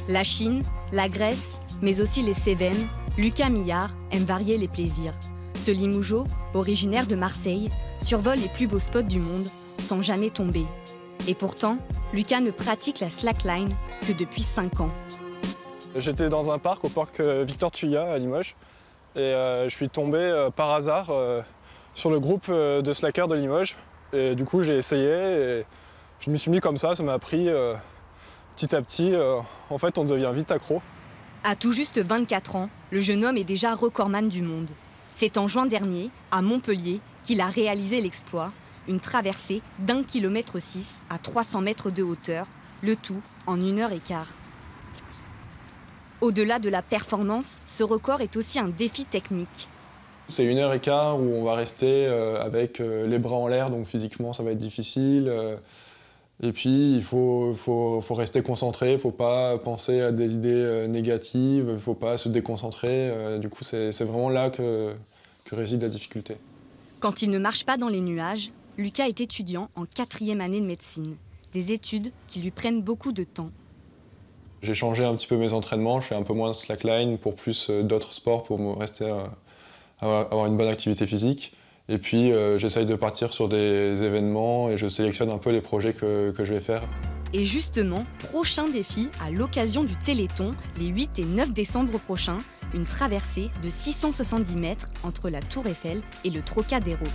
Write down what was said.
La Chine, la Grèce, mais aussi les Cévennes, Lucas Millard aime varier les plaisirs. Ce Limougeot, originaire de Marseille, survole les plus beaux spots du monde sans jamais tomber. Et pourtant, Lucas ne pratique la slackline que depuis 5 ans. J'étais dans un parc, au parc Victor Tuya à Limoges, et je suis tombé par hasard sur le groupe de slackers de Limoges. Et du coup, j'ai essayé et je me suis mis comme ça m'a appris petit à petit. En fait, on devient vite accro. À tout juste 24 ans, le jeune homme est déjà recordman du monde. C'est en juin dernier, à Montpellier, qu'il a réalisé l'exploit, une traversée d'1,6 km à 300 mètres de hauteur, le tout en 1h15. Au-delà de la performance, ce record est aussi un défi technique. C'est 1h15 où on va rester avec les bras en l'air, donc physiquement ça va être difficile. Et puis il faut rester concentré, il ne faut pas penser à des idées négatives, il ne faut pas se déconcentrer. Du coup, c'est vraiment là que réside la difficulté. Quand il ne marche pas dans les nuages, Lucas est étudiant en 4e année de médecine. Des études qui lui prennent beaucoup de temps. J'ai changé un petit peu mes entraînements, je fais un peu moins de slackline pour plus d'autres sports pour me rester avoir une bonne activité physique. Et puis j'essaye de partir sur des événements et je sélectionne un peu les projets que je vais faire. Et justement, prochain défi à l'occasion du Téléthon, les 8 et 9 décembre prochains, une traversée de 670 mètres entre la Tour Eiffel et le Trocadéro.